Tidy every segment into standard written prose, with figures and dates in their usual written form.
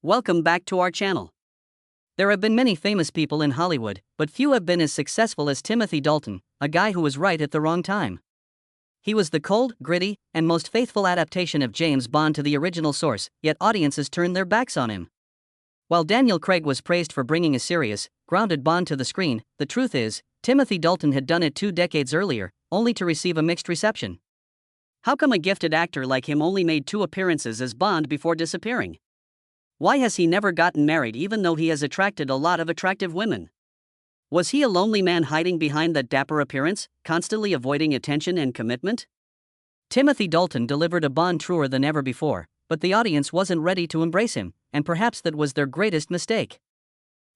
Welcome back to our channel. There have been many famous people in Hollywood, but few have been as successful as Timothy Dalton, a guy who was right at the wrong time. He was the cold, gritty, and most faithful adaptation of James Bond to the original source, yet audiences turned their backs on him. While Daniel Craig was praised for bringing a serious, grounded Bond to the screen, the truth is, Timothy Dalton had done it 2 decades earlier, only to receive a mixed reception. How come a gifted actor like him only made 2 appearances as Bond before disappearing? Why has he never gotten married even though he has attracted a lot of attractive women? Was he a lonely man hiding behind that dapper appearance, constantly avoiding attention and commitment? Timothy Dalton delivered a Bond truer than ever before, but the audience wasn't ready to embrace him, and perhaps that was their greatest mistake.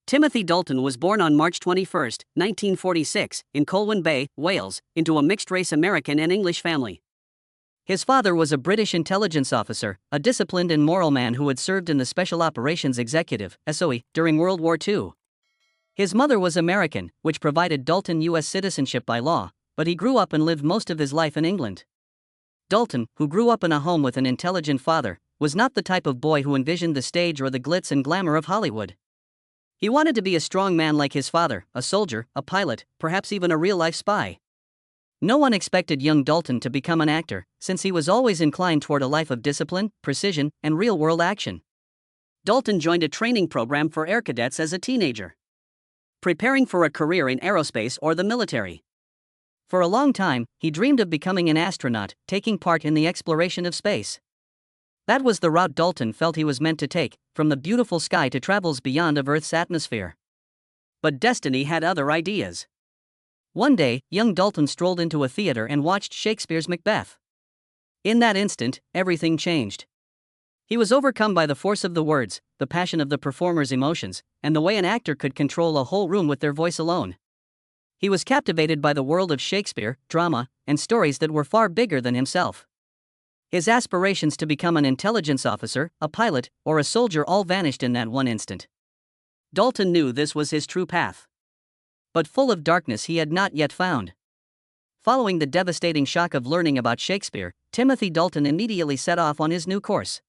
Timothy Dalton was born on March 21, 1946, in Colwyn Bay, Wales, into a mixed-race American and English family. His father was a British intelligence officer, a disciplined and moral man who had served in the Special Operations Executive (SOE) during World War II. His mother was American, which provided Dalton U.S. citizenship by law, but he grew up and lived most of his life in England. Dalton, who grew up in a home with an intelligent father, was not the type of boy who envisioned the stage or the glitz and glamour of Hollywood. He wanted to be a strong man like his father, a soldier, a pilot, perhaps even a real-life spy. No one expected young Dalton to become an actor, since he was always inclined toward a life of discipline, precision, and real-world action. Dalton joined a training program for air cadets as a teenager, preparing for a career in aerospace or the military. For a long time, he dreamed of becoming an astronaut, taking part in the exploration of space. That was the route Dalton felt he was meant to take, from the beautiful sky to travels beyond of Earth's atmosphere. But destiny had other ideas. One day, young Dalton strolled into a theater and watched Shakespeare's Macbeth. In that instant, everything changed. He was overcome by the force of the words, the passion of the performer's emotions, and the way an actor could control a whole room with their voice alone. He was captivated by the world of Shakespeare, drama, and stories that were far bigger than himself. His aspirations to become an intelligence officer, a pilot, or a soldier all vanished in that one instant. Dalton knew this was his true path. But full of darkness he had not yet found. Following the devastating shock of learning about Shakespeare, Timothy Dalton immediately set off on his new course.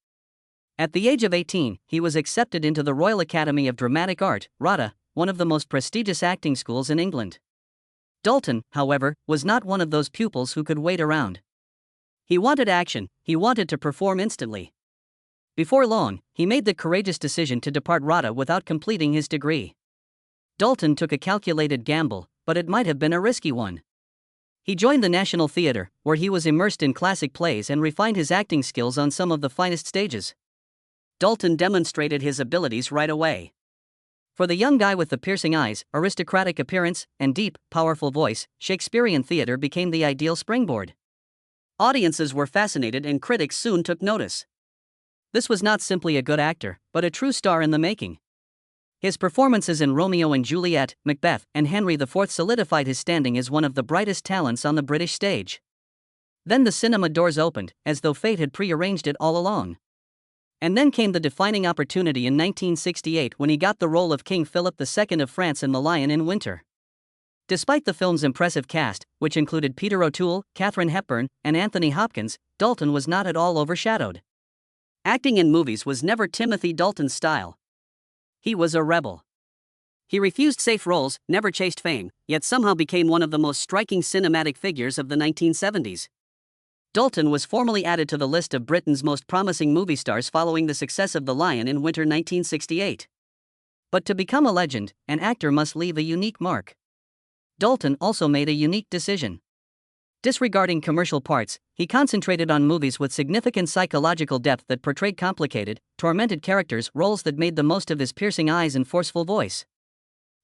At the age of 18, he was accepted into the Royal Academy of Dramatic Art, RADA, one of the most prestigious acting schools in England. Dalton, however, was not one of those pupils who could wait around. He wanted action, he wanted to perform instantly. Before long, he made the courageous decision to depart RADA without completing his degree. Dalton took a calculated gamble, but it might have been a risky one. He joined the National Theatre, where he was immersed in classic plays and refined his acting skills on some of the finest stages. Dalton demonstrated his abilities right away. For the young guy with the piercing eyes, aristocratic appearance, and deep, powerful voice, Shakespearean theatre became the ideal springboard. Audiences were fascinated and critics soon took notice. This was not simply a good actor, but a true star in the making. His performances in Romeo and Juliet, Macbeth, and Henry IV solidified his standing as one of the brightest talents on the British stage. Then the cinema doors opened, as though fate had prearranged it all along. And then came the defining opportunity in 1968 when he got the role of King Philip II of France in The Lion in Winter. Despite the film's impressive cast, which included Peter O'Toole, Katharine Hepburn, and Anthony Hopkins, Dalton was not at all overshadowed. Acting in movies was never Timothy Dalton's style. He was a rebel. He refused safe roles, never chased fame, yet somehow became one of the most striking cinematic figures of the 1970s. Dalton was formally added to the list of Britain's most promising movie stars following the success of The Lion in Winter 1968. But to become a legend, an actor must leave a unique mark. Dalton also made a unique decision. Disregarding commercial parts, he concentrated on movies with significant psychological depth that portrayed complicated, tormented characters, roles that made the most of his piercing eyes and forceful voice.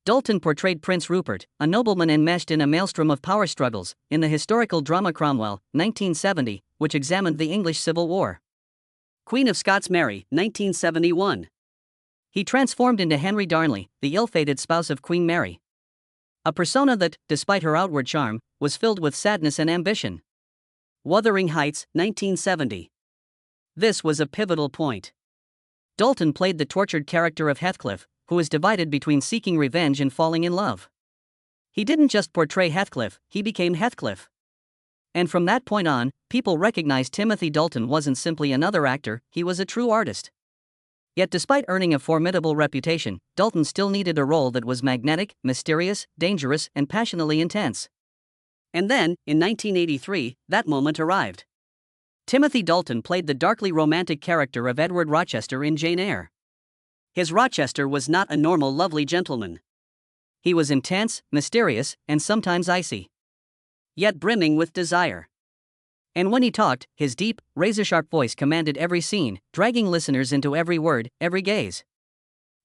Dalton portrayed Prince Rupert, a nobleman enmeshed in a maelstrom of power struggles, in the historical drama Cromwell, 1970, which examined the English Civil War. Queen of Scots Mary, 1971. He transformed into Henry Darnley, the ill-fated spouse of Queen Mary. A persona that, despite her outward charm, was filled with sadness and ambition. Wuthering Heights, 1970. This was a pivotal point. Dalton played the tortured character of Heathcliff, who is divided between seeking revenge and falling in love. He didn't just portray Heathcliff, he became Heathcliff. And from that point on, people recognized Timothy Dalton wasn't simply another actor, he was a true artist. Yet despite earning a formidable reputation, Dalton still needed a role that was magnetic, mysterious, dangerous, and passionately intense. And then, in 1983, that moment arrived. Timothy Dalton played the darkly romantic character of Edward Rochester in Jane Eyre. His Rochester was not a normal lovely gentleman. He was intense, mysterious, and sometimes icy, yet brimming with desire. And when he talked, his deep, razor-sharp voice commanded every scene, dragging listeners into every word, every gaze.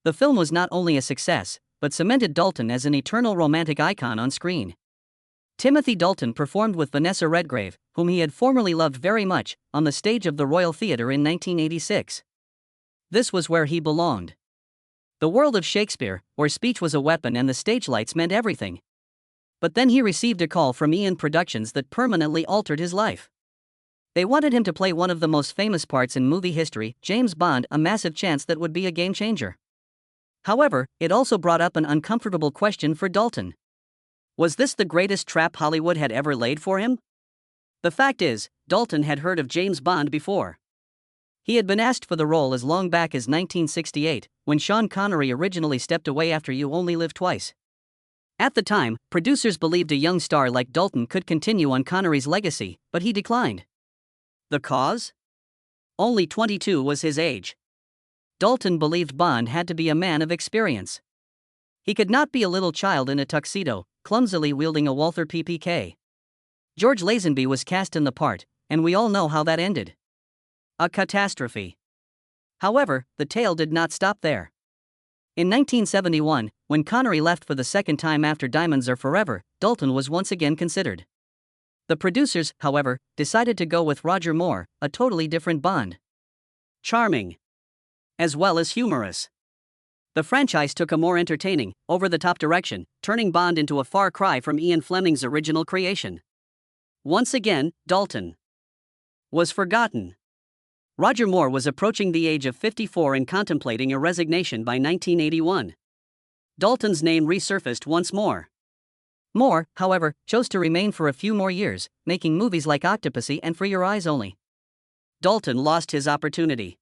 The film was not only a success, but cemented Dalton as an eternal romantic icon on screen. Timothy Dalton performed with Vanessa Redgrave, whom he had formerly loved very much, on the stage of the Royal Theatre in 1986. This was where he belonged. The world of Shakespeare, where speech was a weapon and the stage lights meant everything. But then he received a call from Eon Productions that permanently altered his life. They wanted him to play one of the most famous parts in movie history, James Bond, a massive chance that would be a game changer. However, it also brought up an uncomfortable question for Dalton. Was this the greatest trap Hollywood had ever laid for him? The fact is, Dalton had heard of James Bond before. He had been asked for the role as long back as 1968, when Sean Connery originally stepped away after You Only Live Twice. At the time, producers believed a young star like Dalton could continue on Connery's legacy, but he declined. The cause? Only 22 was his age. Dalton believed Bond had to be a man of experience. He could not be a little child in a tuxedo, clumsily wielding a Walther PPK. George Lazenby was cast in the part, and we all know how that ended. A catastrophe. However, the tale did not stop there. In 1971, when Connery left for the second time after Diamonds Are Forever, Dalton was once again considered. The producers, however, decided to go with Roger Moore, a totally different Bond. Charming, as well as humorous. The franchise took a more entertaining, over-the-top direction, turning Bond into a far cry from Ian Fleming's original creation. Once again, Dalton was forgotten. Roger Moore was approaching the age of 54 and contemplating a resignation by 1981. Dalton's name resurfaced once more. Moore, however, chose to remain for a few more years, making movies like Octopussy and For Your Eyes Only. Dalton lost his opportunity.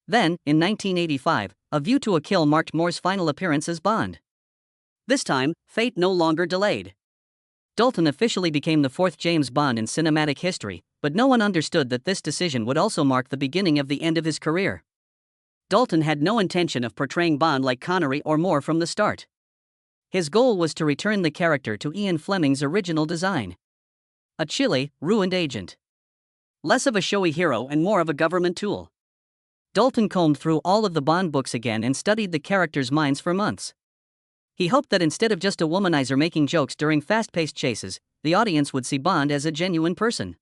Then, in 1985, A View to a Kill marked Moore's final appearance as Bond. This time, fate no longer delayed. Dalton officially became the fourth James Bond in cinematic history, but no one understood that this decision would also mark the beginning of the end of his career. Dalton had no intention of portraying Bond like Connery or Moore from the start. His goal was to return the character to Ian Fleming's original design. A chilly, ruined agent. Less of a showy hero and more of a government tool. Dalton combed through all of the Bond books again and studied the characters' minds for months. He hoped that instead of just a womanizer making jokes during fast-paced chases, the audience would see Bond as a genuine person.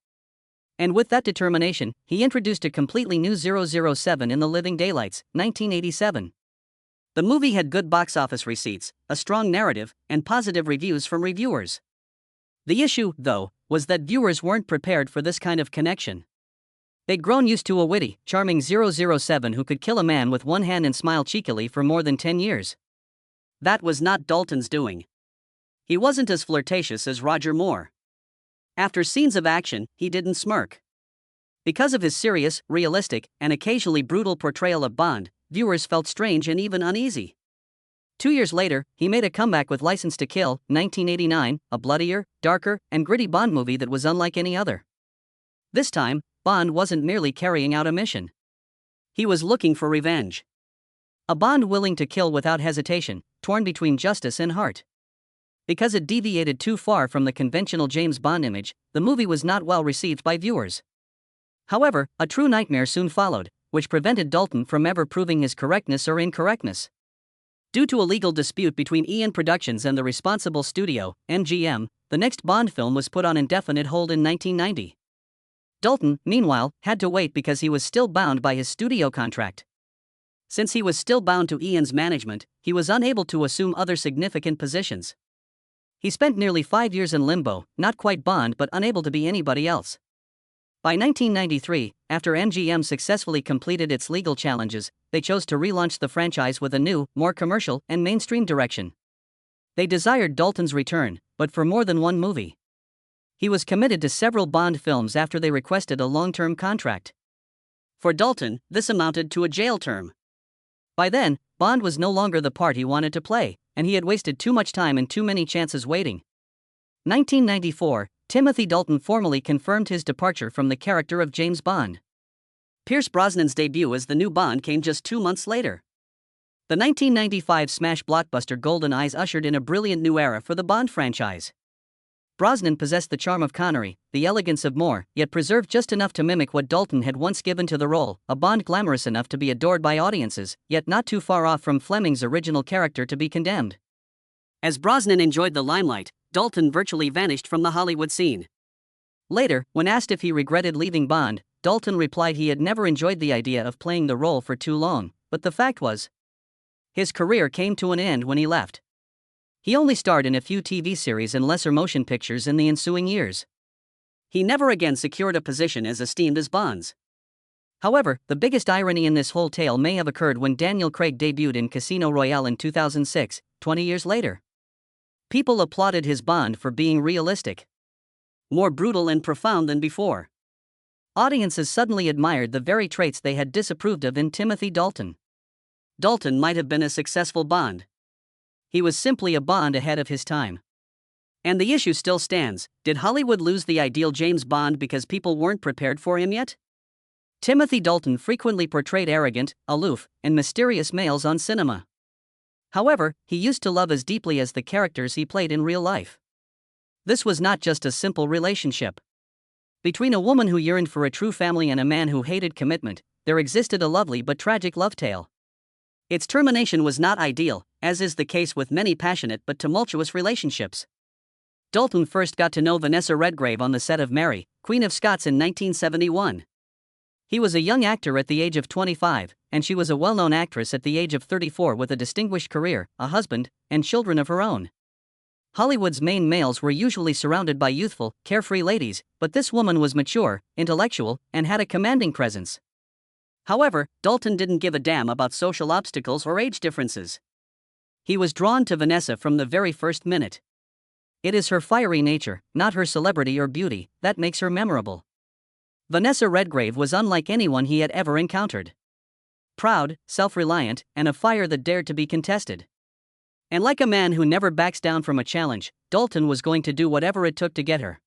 And with that determination, he introduced a completely new 007 in The Living Daylights, 1987. The movie had good box office receipts, a strong narrative, and positive reviews from reviewers. The issue, though, was that viewers weren't prepared for this kind of connection. They'd grown used to a witty, charming 007 who could kill a man with one hand and smile cheekily for more than 10 years. That was not Dalton's doing. He wasn't as flirtatious as Roger Moore. After scenes of action, he didn't smirk. Because of his serious, realistic, and occasionally brutal portrayal of Bond, viewers felt strange and even uneasy. 2 years later, he made a comeback with License to Kill, 1989, a bloodier, darker, and gritty Bond movie that was unlike any other. This time, Bond wasn't merely carrying out a mission. He was looking for revenge. A Bond willing to kill without hesitation, torn between justice and heart. Because it deviated too far from the conventional James Bond image, the movie was not well received by viewers. However, a true nightmare soon followed, which prevented Dalton from ever proving his correctness or incorrectness. Due to a legal dispute between Eon Productions and the responsible studio, MGM, the next Bond film was put on indefinite hold in 1990. Dalton, meanwhile, had to wait because he was still bound by his studio contract. Since he was still bound to Eon's management, he was unable to assume other significant positions. He spent nearly 5 years in limbo, not quite Bond but unable to be anybody else. By 1993, after MGM successfully completed its legal challenges, they chose to relaunch the franchise with a new, more commercial and mainstream direction. They desired Dalton's return, but for more than one movie. He was committed to several Bond films after they requested a long-term contract. For Dalton, this amounted to a jail term. By then, Bond was no longer the part he wanted to play, and he had wasted too much time and too many chances waiting. 1994, Timothy Dalton formally confirmed his departure from the character of James Bond. Pierce Brosnan's debut as the new Bond came just 2 months later. The 1995 smash blockbuster GoldenEye ushered in a brilliant new era for the Bond franchise. Brosnan possessed the charm of Connery, the elegance of Moore, yet preserved just enough to mimic what Dalton had once given to the role, a Bond glamorous enough to be adored by audiences, yet not too far off from Fleming's original character to be condemned. As Brosnan enjoyed the limelight, Dalton virtually vanished from the Hollywood scene. Later, when asked if he regretted leaving Bond, Dalton replied he had never enjoyed the idea of playing the role for too long, but the fact was, his career came to an end when he left. He only starred in a few TV series and lesser motion pictures in the ensuing years. He never again secured a position as esteemed as Bond's. However, the biggest irony in this whole tale may have occurred when Daniel Craig debuted in Casino Royale in 2006, 20 years later. People applauded his Bond for being realistic, more brutal and profound than before. Audiences suddenly admired the very traits they had disapproved of in Timothy Dalton. Dalton might have been a successful Bond. He was simply a Bond ahead of his time. And the issue still stands: did Hollywood lose the ideal James Bond because people weren't prepared for him yet? Timothy Dalton frequently portrayed arrogant, aloof, and mysterious males on cinema. However, he used to love as deeply as the characters he played in real life. This was not just a simple relationship. Between a woman who yearned for a true family and a man who hated commitment, there existed a lovely but tragic love tale. Its termination was not ideal, as is the case with many passionate but tumultuous relationships. Dalton first got to know Vanessa Redgrave on the set of Mary, Queen of Scots in 1971. He was a young actor at the age of 25, and she was a well-known actress at the age of 34 with a distinguished career, a husband, and children of her own. Hollywood's main males were usually surrounded by youthful, carefree ladies, but this woman was mature, intellectual, and had a commanding presence. However, Dalton didn't give a damn about social obstacles or age differences. He was drawn to Vanessa from the very first minute. It is her fiery nature, not her celebrity or beauty, that makes her memorable. Vanessa Redgrave was unlike anyone he had ever encountered. Proud, self-reliant, and a fire that dared to be contested. And like a man who never backs down from a challenge, Dalton was going to do whatever it took to get her.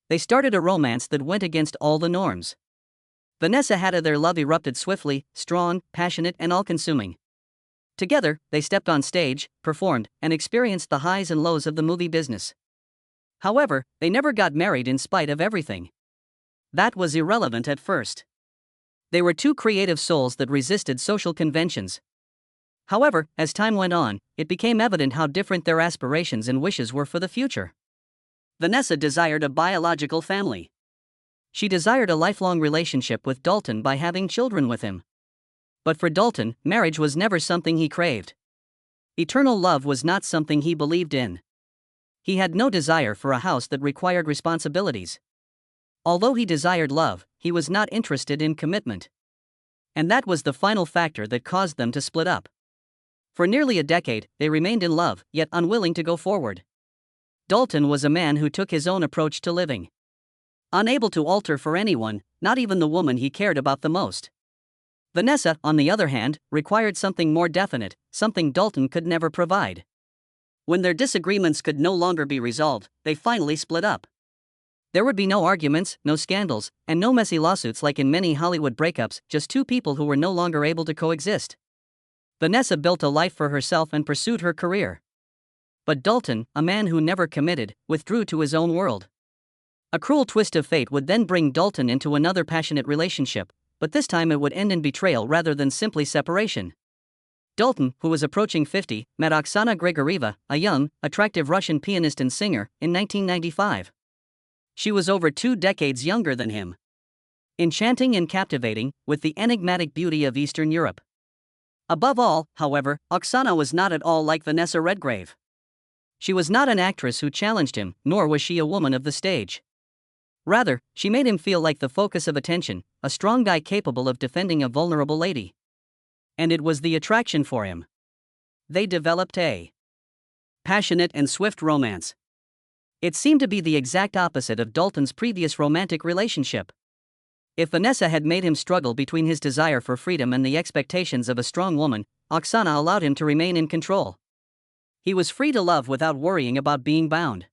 They started a romance that went against all the norms. Vanessa had their love erupted swiftly, strong, passionate, and all-consuming. Together, they stepped on stage, performed, and experienced the highs and lows of the movie business. However, they never got married in spite of everything. That was irrelevant at first. They were two creative souls that resisted social conventions. However, as time went on, it became evident how different their aspirations and wishes were for the future. Vanessa desired a biological family. She desired a lifelong relationship with Dalton by having children with him. But for Dalton, marriage was never something he craved. Eternal love was not something he believed in. He had no desire for a house that required responsibilities. Although he desired love, he was not interested in commitment. And that was the final factor that caused them to split up. For nearly a decade, they remained in love, yet unwilling to go forward. Dalton was a man who took his own approach to living. Unable to alter for anyone, not even the woman he cared about the most. Vanessa, on the other hand, required something more definite, something Dalton could never provide. When their disagreements could no longer be resolved, they finally split up. There would be no arguments, no scandals, and no messy lawsuits like in many Hollywood breakups, just two people who were no longer able to coexist. Vanessa built a life for herself and pursued her career. But Dalton, a man who never committed, withdrew to his own world. A cruel twist of fate would then bring Dalton into another passionate relationship, but this time it would end in betrayal rather than simply separation. Dalton, who was approaching 50, met Oksana Grigorieva, a young, attractive Russian pianist and singer, in 1995. She was over 2 decades younger than him. Enchanting and captivating, with the enigmatic beauty of Eastern Europe. Above all, however, Oksana was not at all like Vanessa Redgrave. She was not an actress who challenged him, nor was she a woman of the stage. Rather, she made him feel like the focus of attention, a strong guy capable of defending a vulnerable lady. And it was the attraction for him. They developed a passionate and swift romance. It seemed to be the exact opposite of Dalton's previous romantic relationship. If Vanessa had made him struggle between his desire for freedom and the expectations of a strong woman, Oksana allowed him to remain in control. He was free to love without worrying about being bound.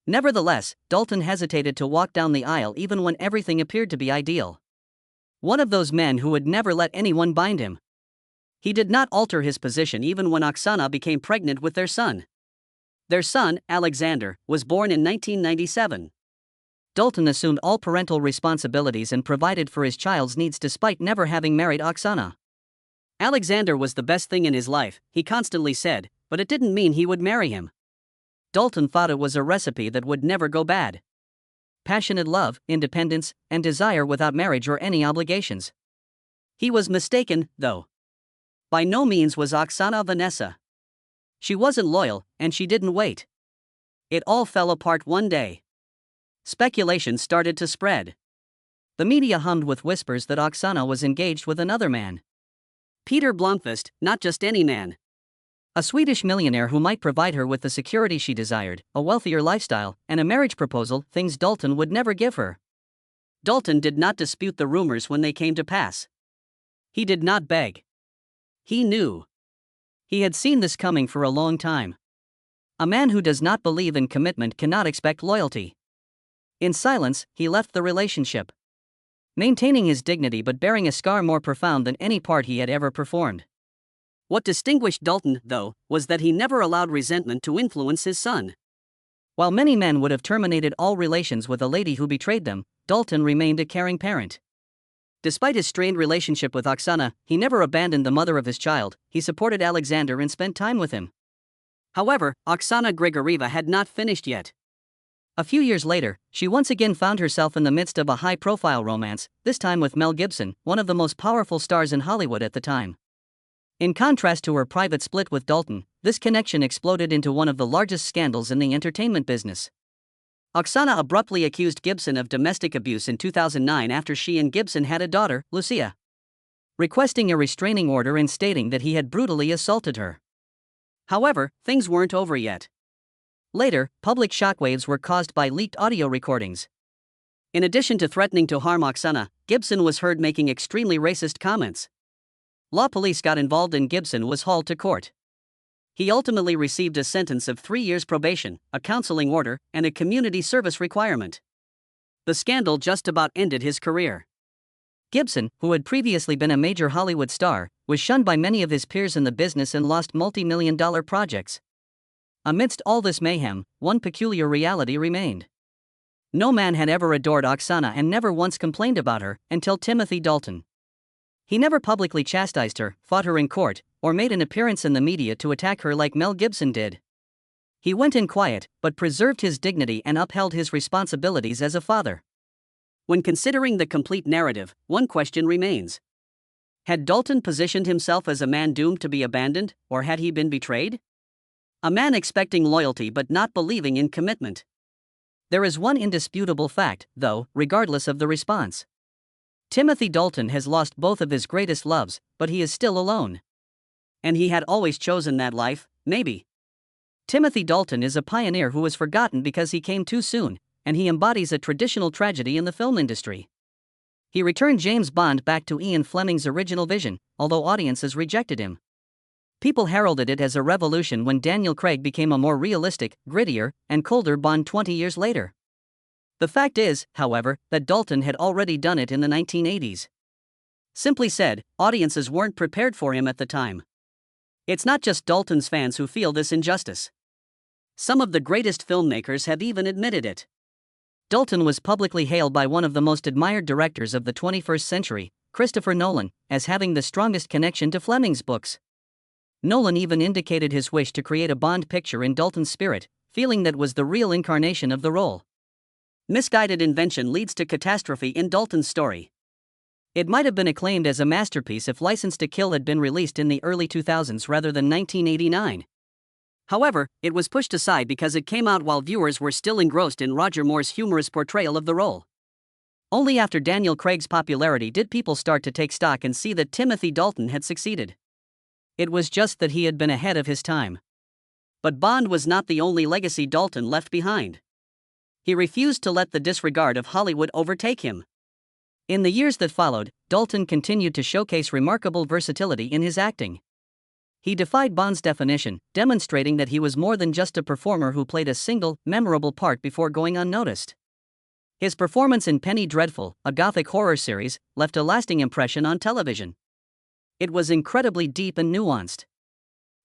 Nevertheless, Dalton hesitated to walk down the aisle even when everything appeared to be ideal. One of those men who would never let anyone bind him. He did not alter his position even when Oksana became pregnant with their son. Their son, Alexander, was born in 1997. Dalton assumed all parental responsibilities and provided for his child's needs despite never having married Oksana. Alexander was the best thing in his life, he constantly said, but it didn't mean he would marry him. Dalton thought it was a recipe that would never go bad. Passionate love, independence, and desire without marriage or any obligations. He was mistaken, though. By no means was Oksana Vanessa. She wasn't loyal, and she didn't wait. It all fell apart one day. Speculation started to spread. The media hummed with whispers that Oksana was engaged with another man. Peter Blomqvist, not just any man. A Swedish millionaire who might provide her with the security she desired, a wealthier lifestyle, and a marriage proposal, things Dalton would never give her. Dalton did not dispute the rumors when they came to pass. He did not beg. He knew. He had seen this coming for a long time. A man who does not believe in commitment cannot expect loyalty. In silence, he left the relationship, maintaining his dignity but bearing a scar more profound than any part he had ever performed. What distinguished Dalton, though, was that he never allowed resentment to influence his son. While many men would have terminated all relations with a lady who betrayed them, Dalton remained a caring parent. Despite his strained relationship with Oksana, he never abandoned the mother of his child. He supported Alexander and spent time with him. However, Oksana Grigorieva had not finished yet. A few years later, she once again found herself in the midst of a high-profile romance, this time with Mel Gibson, one of the most powerful stars in Hollywood at the time. In contrast to her private split with Dalton, this connection exploded into one of the largest scandals in the entertainment business. Oksana abruptly accused Gibson of domestic abuse in 2009 after she and Gibson had a daughter, Lucia, requesting a restraining order and stating that he had brutally assaulted her. However, things weren't over yet. Later, public shockwaves were caused by leaked audio recordings. In addition to threatening to harm Oksana, Gibson was heard making extremely racist comments. Law police got involved and Gibson was hauled to court. He ultimately received a sentence of 3 years probation, a counseling order, and a community service requirement. The scandal just about ended his career. Gibson, who had previously been a major Hollywood star, was shunned by many of his peers in the business and lost multi-million-dollar projects. Amidst all this mayhem, one peculiar reality remained. No man had ever adored Oksana and never once complained about her, until Timothy Dalton. He never publicly chastised her, fought her in court, or made an appearance in the media to attack her like Mel Gibson did. He went in quiet, but preserved his dignity and upheld his responsibilities as a father. When considering the complete narrative, one question remains. Had Dalton positioned himself as a man doomed to be abandoned, or had he been betrayed? A man expecting loyalty but not believing in commitment. There is one indisputable fact, though, regardless of the response. Timothy Dalton has lost both of his greatest loves, but he is still alone. And he had always chosen that life, maybe. Timothy Dalton is a pioneer who was forgotten because he came too soon, and he embodies a traditional tragedy in the film industry. He returned James Bond back to Ian Fleming's original vision, although audiences rejected him. People heralded it as a revolution when Daniel Craig became a more realistic, grittier, and colder Bond 20 years later. The fact is, however, that Dalton had already done it in the 1980s. Simply said, audiences weren't prepared for him at the time. It's not just Dalton's fans who feel this injustice. Some of the greatest filmmakers have even admitted it. Dalton was publicly hailed by one of the most admired directors of the 21st century, Christopher Nolan, as having the strongest connection to Fleming's books. Nolan even indicated his wish to create a Bond picture in Dalton's spirit, feeling that was the real incarnation of the role. Misguided invention leads to catastrophe in Dalton's story. It might have been acclaimed as a masterpiece if License to Kill had been released in the early 2000s rather than 1989. However, it was pushed aside because it came out while viewers were still engrossed in Roger Moore's humorous portrayal of the role. Only after Daniel Craig's popularity did people start to take stock and see that Timothy Dalton had succeeded. It was just that he had been ahead of his time. But Bond was not the only legacy Dalton left behind. He refused to let the disregard of Hollywood overtake him. In the years that followed, Dalton continued to showcase remarkable versatility in his acting. He defied Bond's definition, demonstrating that he was more than just a performer who played a single, memorable part before going unnoticed. His performance in Penny Dreadful, a gothic horror series, left a lasting impression on television. It was incredibly deep and nuanced.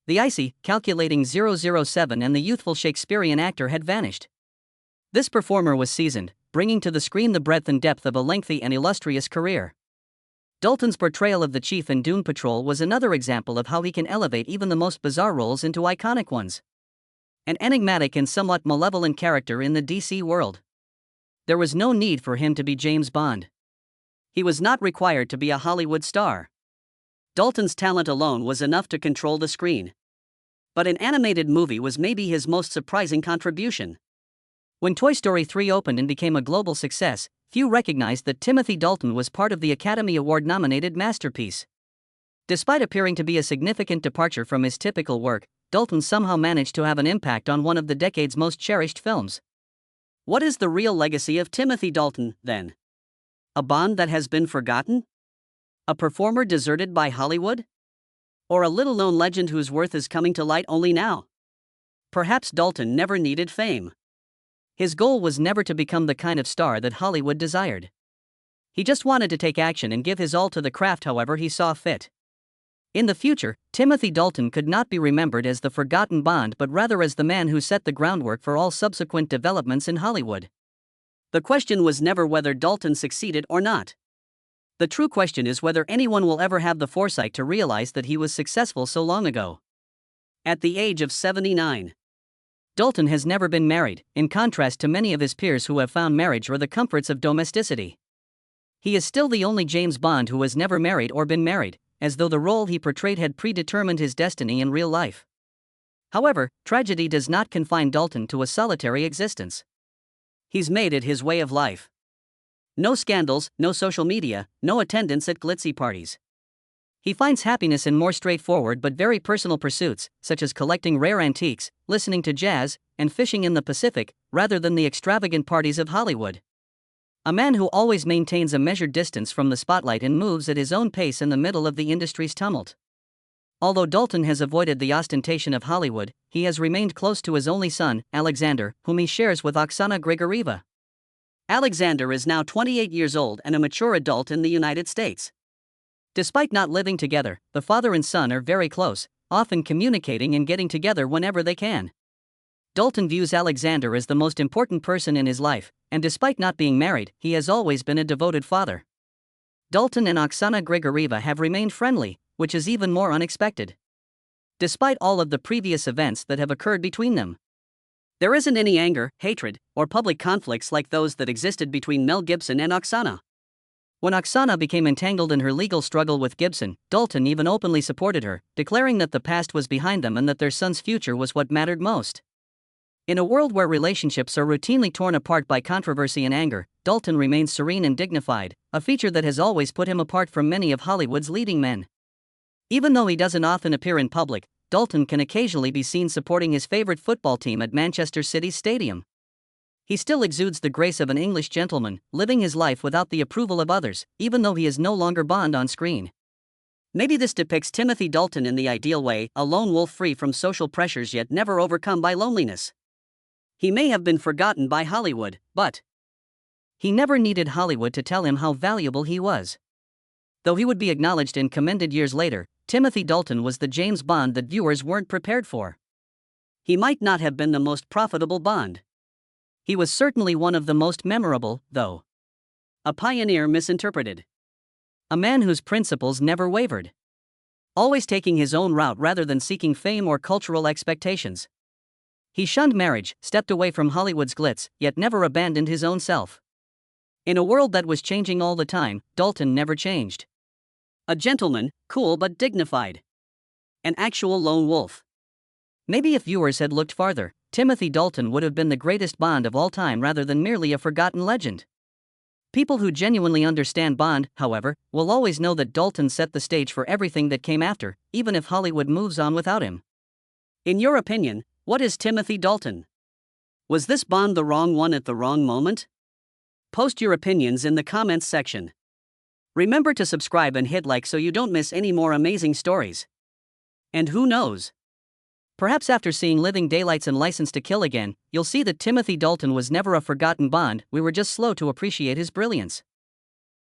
The icy, calculating 007 and the youthful Shakespearean actor had vanished. This performer was seasoned, bringing to the screen the breadth and depth of a lengthy and illustrious career. Dalton's portrayal of the Chief in Doom Patrol was another example of how he can elevate even the most bizarre roles into iconic ones. An enigmatic and somewhat malevolent character in the DC world. There was no need for him to be James Bond. He was not required to be a Hollywood star. Dalton's talent alone was enough to control the screen. But an animated movie was maybe his most surprising contribution. When Toy Story 3 opened and became a global success, few recognized that Timothy Dalton was part of the Academy Award-nominated masterpiece. Despite appearing to be a significant departure from his typical work, Dalton somehow managed to have an impact on one of the decade's most cherished films. What is the real legacy of Timothy Dalton, then? A Bond that has been forgotten? A performer deserted by Hollywood? Or a little-known legend whose worth is coming to light only now? Perhaps Dalton never needed fame. His goal was never to become the kind of star that Hollywood desired. He just wanted to take action and give his all to the craft however he saw fit. In the future, Timothy Dalton could not be remembered as the forgotten Bond but rather as the man who set the groundwork for all subsequent developments in Hollywood. The question was never whether Dalton succeeded or not. The true question is whether anyone will ever have the foresight to realize that he was successful so long ago. At the age of 79. Dalton has never been married, in contrast to many of his peers who have found marriage or the comforts of domesticity. He is still the only James Bond who has never married or been married, as though the role he portrayed had predetermined his destiny in real life. However, tragedy does not confine Dalton to a solitary existence. He's made it his way of life. No scandals, no social media, no attendance at glitzy parties. He finds happiness in more straightforward but very personal pursuits, such as collecting rare antiques, listening to jazz, and fishing in the Pacific, rather than the extravagant parties of Hollywood. A man who always maintains a measured distance from the spotlight and moves at his own pace in the middle of the industry's tumult. Although Dalton has avoided the ostentation of Hollywood, he has remained close to his only son, Alexander, whom he shares with Oksana Grigorieva. Alexander is now 28 years old and a mature adult in the United States. Despite not living together, the father and son are very close, often communicating and getting together whenever they can. Dalton views Alexander as the most important person in his life, and despite not being married, he has always been a devoted father. Dalton and Oksana Grigorieva have remained friendly, which is even more unexpected. Despite all of the previous events that have occurred between them. There isn't any anger, hatred, or public conflicts like those that existed between Mel Gibson and Oksana. When Oksana became entangled in her legal struggle with Gibson, Dalton even openly supported her, declaring that the past was behind them and that their son's future was what mattered most. In a world where relationships are routinely torn apart by controversy and anger, Dalton remains serene and dignified, a feature that has always put him apart from many of Hollywood's leading men. Even though he doesn't often appear in public, Dalton can occasionally be seen supporting his favorite football team at Manchester City's stadium. He still exudes the grace of an English gentleman, living his life without the approval of others, even though he is no longer Bond on screen. Maybe this depicts Timothy Dalton in the ideal way, a lone wolf free from social pressures yet never overcome by loneliness. He may have been forgotten by Hollywood, but he never needed Hollywood to tell him how valuable he was. Though he would be acknowledged and commended years later, Timothy Dalton was the James Bond that viewers weren't prepared for. He might not have been the most profitable Bond. He was certainly one of the most memorable, though. A pioneer misinterpreted. A man whose principles never wavered. Always taking his own route rather than seeking fame or cultural expectations. He shunned marriage, stepped away from Hollywood's glitz, yet never abandoned his own self. In a world that was changing all the time, Dalton never changed. A gentleman, cool but dignified. An actual lone wolf. Maybe if viewers had looked farther, Timothy Dalton would have been the greatest Bond of all time rather than merely a forgotten legend. People who genuinely understand Bond, however, will always know that Dalton set the stage for everything that came after, even if Hollywood moves on without him. In your opinion, what is Timothy Dalton? Was this Bond the wrong one at the wrong moment? Post your opinions in the comments section. Remember to subscribe and hit like so you don't miss any more amazing stories. And who knows? Perhaps after seeing Living Daylights and License to Kill again, you'll see that Timothy Dalton was never a forgotten Bond, we were just slow to appreciate his brilliance.